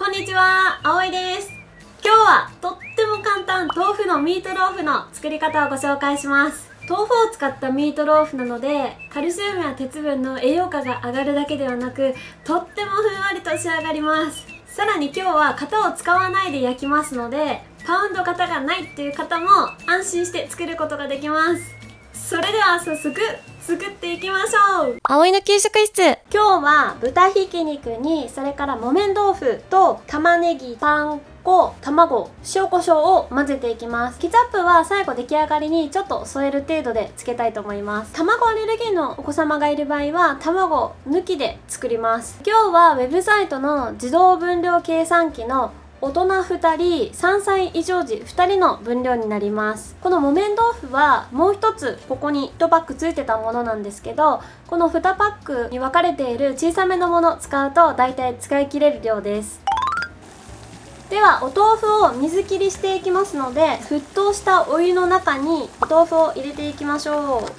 こんにちは、あおいです。今日はとっても簡単豆腐のミートローフの作り方をご紹介します。豆腐を使ったミートローフなので、カルシウムや鉄分の栄養価が上がるだけではなく、とってもふんわりと仕上がります。さらに今日は型を使わないで焼きますので、パウンド型がないっていう方も安心して作ることができます。それでは早速作っていきましょう。葵の給食室。今日は豚ひき肉に、それから木綿豆腐と玉ねぎ、パン粉、卵、塩コショウを混ぜていきます。ケチャップは最後出来上がりにちょっと添える程度でつけたいと思います。卵アレルギーのお子様がいる場合は卵抜きで作ります。今日はウェブサイトの自動分量計算機の大人2人、3歳以上児2人の分量になります。この木綿豆腐はもう一つここに1パックついてたものなんですけど、この2パックに分かれている小さめのものを使うとだいたい使い切れる量です。ではお豆腐を水切りしていきますので、沸騰したお湯の中にお豆腐を入れていきましょう。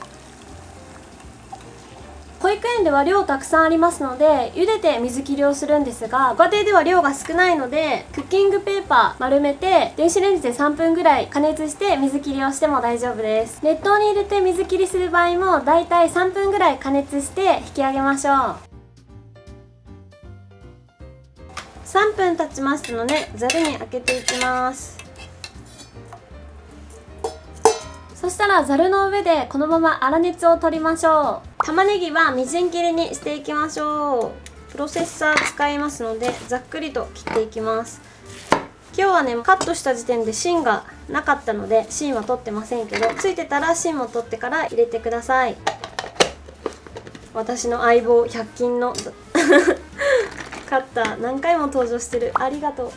保育園では量たくさんありますので、茹でて水切りをするんですが、ご家庭では量が少ないので、クッキングペーパー丸めて電子レンジで3分ぐらい加熱して水切りをしても大丈夫です。熱湯に入れて水切りする場合もだいたい3分ぐらい加熱して引き上げましょう。3分経ちましたのでざるにあけていきます。そしたらざるの上でこのまま粗熱を取りましょう。玉ねぎはみじん切りにしていきましょう。プロセッサー使いますのでざっくりと切っていきます。今日はね、カットした時点で芯がなかったので芯は取ってませんけど、ついてたら芯も取ってから入れてください。私の相棒100均のカッター何回も登場してる。ありがとう。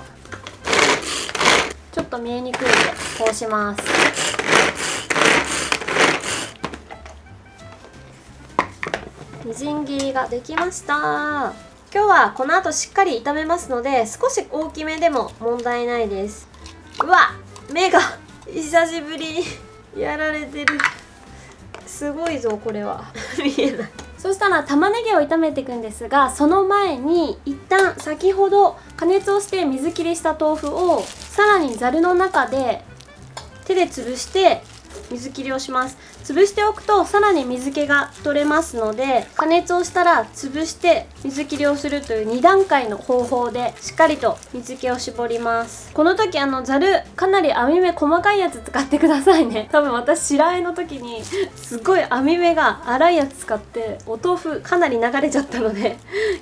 ちょっと見えにくいのでこうします。みじん切りができました。今日はこの後しっかり炒めますので、少し大きめでも問題ないです。うわ、目が久しぶりやられてる。すごいぞこれは見えない。そしたら玉ねぎを炒めていくんですが、その前に一旦先ほど加熱をして水切りした豆腐をさらにざるの中で手で潰して水切りをします。潰しておくとさらに水気が取れますので、加熱をしたら潰して水切りをするという2段階の方法でしっかりと水気を絞ります。この時ざるかなり網目細かいやつ使ってくださいね。多分私白和えの時にすごい網目が粗いやつ使ってお豆腐かなり流れちゃったので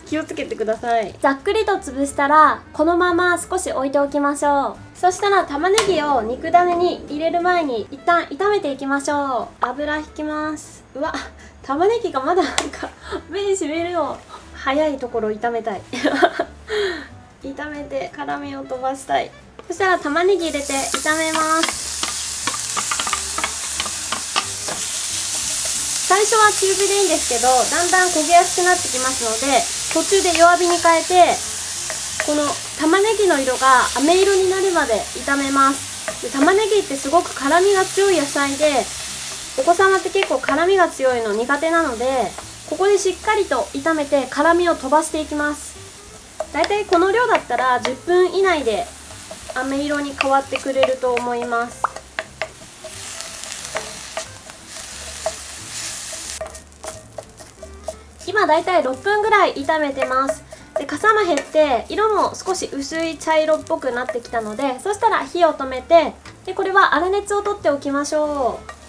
気をつけてください。ざっくりと潰したらこのまま少し置いておきましょう。そしたら玉ねぎを肉ダネに入れる前に一旦炒めていきましょう。油引きます。うわ、玉ねぎがまだ目にしみるの。早いところ炒めたい炒めて辛みを飛ばしたい。そしたら玉ねぎ入れて炒めます。最初は中火でいいんですけど、だんだん焦げやすくなってきますので、途中で弱火に変えてこの玉ねぎの色が飴色になるまで炒めます。で、玉ねぎってすごく辛みが強い野菜で、お子様って結構辛みが強いの苦手なので、ここでしっかりと炒めて辛みを飛ばしていきます。だいたいこの量だったら10分以内で飴色に変わってくれると思います。今だいたい6分ぐらい炒めてます。で、かさも減って色も少し薄い茶色っぽくなってきたので、そしたら火を止めて、でこれは粗熱を取っておきましょう。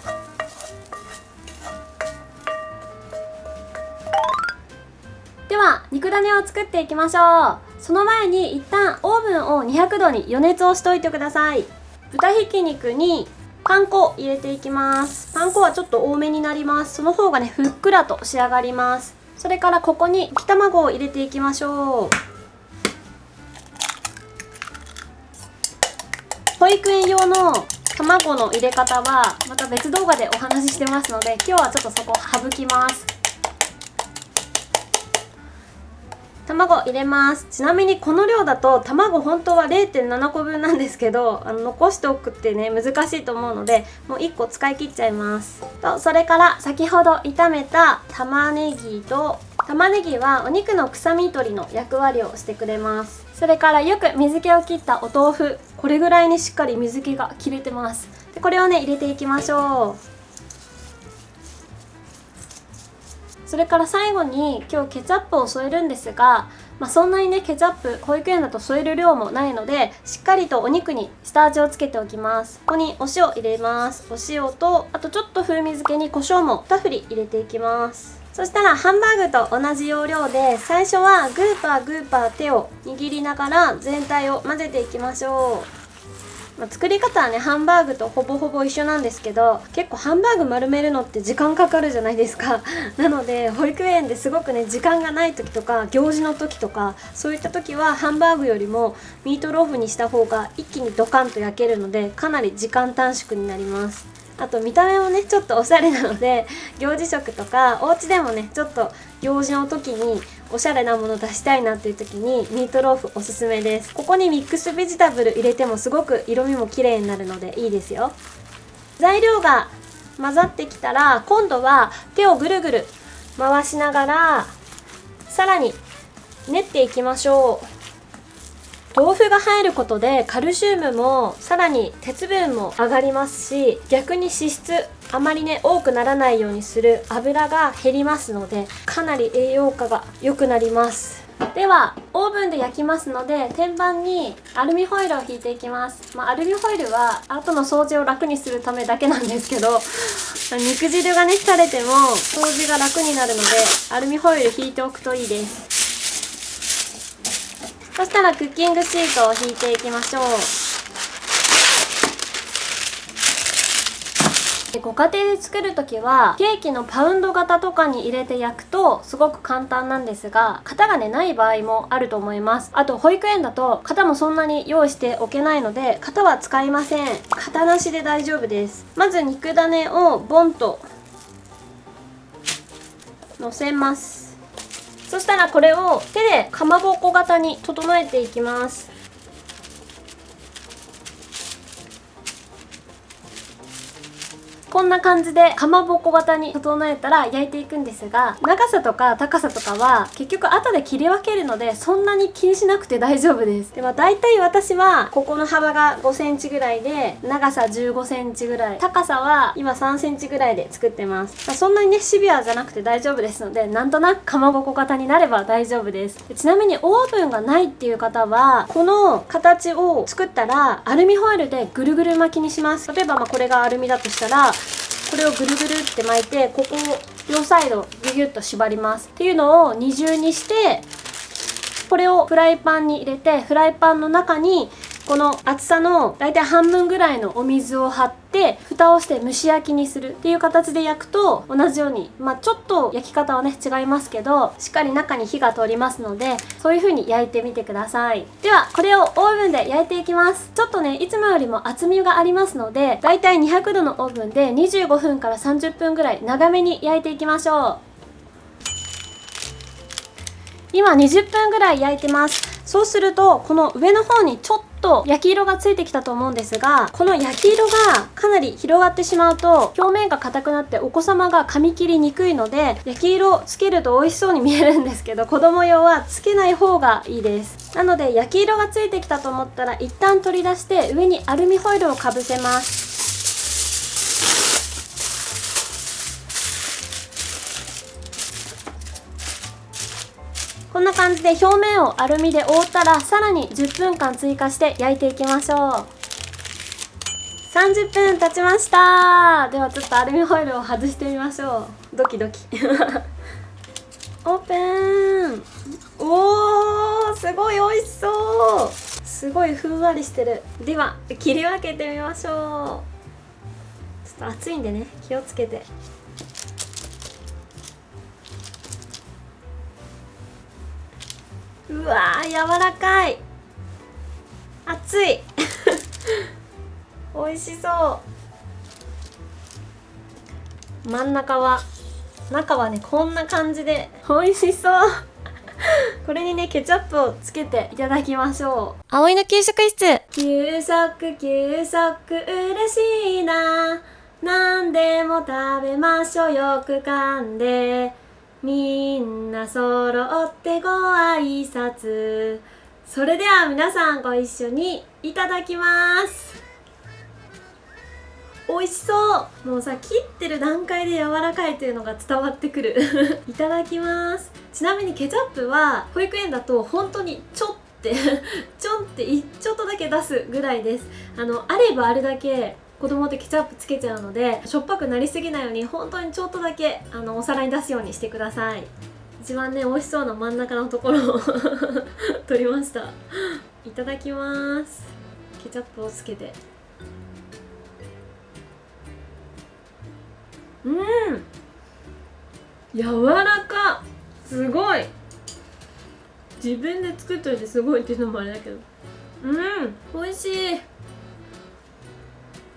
では肉ダネを作っていきましょう。その前に一旦オーブンを200度に予熱をしておいてください。豚ひき肉にパン粉を入れていきます。パン粉はちょっと多めになります。その方がね、ふっくらと仕上がります。それからここに溶き卵を入れていきましょう。保育園用の卵の入れ方はまた別動画でお話ししてますので、今日はちょっとそこ省きます。卵入れます。ちなみにこの量だと卵本当は 0.7 個分なんですけど、残しておくってね難しいと思うので、もう1個使い切っちゃいます。とそれから先ほど炒めた玉ねぎと玉ねぎはお肉の臭み取りの役割をしてくれます。それからよく水気を切ったお豆腐、これぐらいにしっかり水気が切れてます。でこれをね入れていきましょう。それから最後に今日ケチャップを添えるんですが、そんなにねケチャップ保育園だと添える量もないので、しっかりとお肉に下味をつけておきます。ここにお塩入れます。お塩とあとちょっと風味付けに胡椒も2振り入れていきます。そしたらハンバーグと同じ要領で最初はグーパーグーパー手を握りながら全体を混ぜていきましょう。作り方はねハンバーグとほぼほぼ一緒なんですけど、結構ハンバーグ丸めるのって時間かかるじゃないですかなので保育園ですごくね時間がない時とか行事の時とか、そういった時はハンバーグよりもミートローフにした方が一気にドカンと焼けるので、かなり時間短縮になります。あと見た目もねちょっとおしゃれなので、行事食とかお家でもねちょっと行事の時におしゃれなもの出したいなっていう時にミートローフおすすめです。ここにミックスベジタブル入れてもすごく色味も綺麗になるのでいいですよ。材料が混ざってきたら今度は手をぐるぐる回しながらさらに練っていきましょう。豆腐が入ることでカルシウムもさらに鉄分も上がりますし、逆に脂質あまりね多くならないようにする油が減りますので、かなり栄養価が良くなります。ではオーブンで焼きますので、天板にアルミホイルを引いていきます。アルミホイルは後の掃除を楽にするためだけなんですけど、肉汁がね垂れても掃除が楽になるのでアルミホイル引いておくといいです。そしたらクッキングシートを引いていきましょう。ご家庭で作るときはケーキのパウンド型とかに入れて焼くとすごく簡単なんですが、型がねない場合もあると思います。あと保育園だと型もそんなに用意しておけないので型は使いません。型なしで大丈夫です。まず肉種をボンと乗せます。そしたらこれを手でかまぼこ型に整えていきます。こんな感じでかまぼこ型に整えたら焼いていくんですが、長さとか高さとかは結局後で切り分けるのでそんなに気にしなくて大丈夫です。でだいたい私はここの幅が5センチぐらいで長さ15センチぐらい、高さは今3センチぐらいで作ってます。そんなにねシビアじゃなくて大丈夫ですので、なんとなくかまぼこ型になれば大丈夫です。ちなみにオーブンがないっていう方はこの形を作ったらアルミホイルでぐるぐる巻きにします。例えばこれがアルミだとしたらこれをぐるぐるって巻いて、ここを両サイドギュギュッと縛りますっていうのを二重にして、これをフライパンに入れて、フライパンの中にこの厚さのだいたい半分ぐらいのお水を張って蓋をして蒸し焼きにするっていう形で焼くと、同じようにちょっと焼き方はね違いますけどしっかり中に火が通りますので、そういう風に焼いてみてください。ではこれをオーブンで焼いていきます。ちょっとねいつもよりも厚みがありますので、だいたい200度のオーブンで25分から30分ぐらい長めに焼いていきましょう。今20分ぐらい焼いてます。そうするとこの上の方にちょっと焼き色がついてきたと思うんですが、この焼き色がかなり広がってしまうと表面が硬くなってお子様が噛み切りにくいので、焼き色をつけると美味しそうに見えるんですけど子供用はつけない方がいいです。なので焼き色がついてきたと思ったら一旦取り出して上にアルミホイルをかぶせます。こんな感じで表面をアルミで覆ったらさらに10分間追加して焼いていきましょう。30分経ちました。ではちょっとアルミホイルを外してみましょう。ドキドキオープン。おー、すごい美味しそう。すごいふんわりしてる。では切り分けてみましょう。ちょっと熱いんでね気をつけて。うわー、柔らかい。熱い美味しそう。中はねこんな感じで美味しそうこれにねケチャップをつけていただきましょう。葵の給食室。給食嬉しいな、何でも食べましょう、よく噛んでみんな揃ってご挨拶。それでは皆さんご一緒にいただきます。美味しそう。もうさ、切ってる段階で柔らかいというのが伝わってくるいただきます。ちなみにケチャップは保育園だと本当にちょってちょんってちょっとだけ出すぐらいです。あればあるだけ子供ってケチャップつけちゃうので、しょっぱくなりすぎないように本当にちょっとだけお皿に出すようにしてください。一番ね美味しそうな真ん中のところを取りました。いただきます。ケチャップをつけて、柔らか。すごい。自分で作っといてすごいっていうのもあれだけど、美味しい。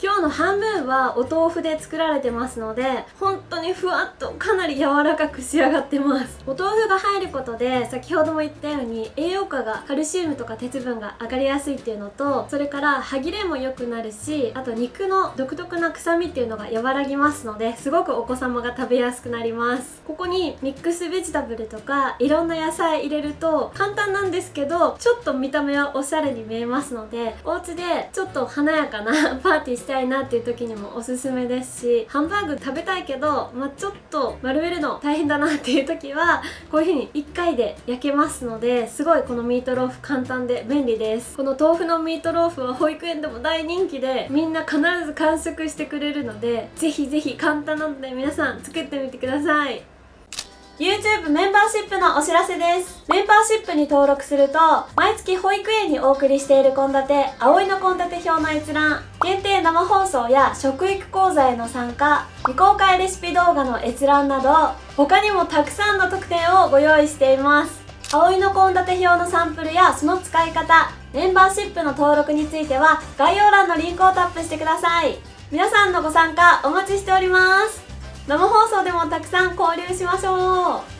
今日の半分はお豆腐で作られてますので、本当にふわっとかなり柔らかく仕上がってます。お豆腐が入ることで、先ほども言ったように栄養価がカルシウムとか鉄分が上がりやすいっていうのと、それから歯切れも良くなるし、あと肉の独特な臭みっていうのが和らぎますので、すごくお子様が食べやすくなります。ここにミックスベジタブルとかいろんな野菜入れると簡単なんですけど、ちょっと見た目はおしゃれに見えますので、お家でちょっと華やかなパーティーしたいなっていう時にもおすすめですし、ハンバーグ食べたいけど、ちょっと丸めるの大変だなっていう時はこういう風に1回で焼けますので、すごいこのミートローフ簡単で便利です。この豆腐のミートローフは保育園でも大人気で、みんな必ず完食してくれるので、ぜひぜひ簡単なので皆さん作ってみてください。YouTube メンバーシップのお知らせです。メンバーシップに登録すると、毎月保育園にお送りしている献立、葵の献立表の閲覧、限定生放送や食育講座への参加、未公開レシピ動画の閲覧など、他にもたくさんの特典をご用意しています。葵の献立表のサンプルやその使い方、メンバーシップの登録については概要欄のリンクをタップしてください。皆さんのご参加お待ちしております。生放送でもたくさん交流しましょう。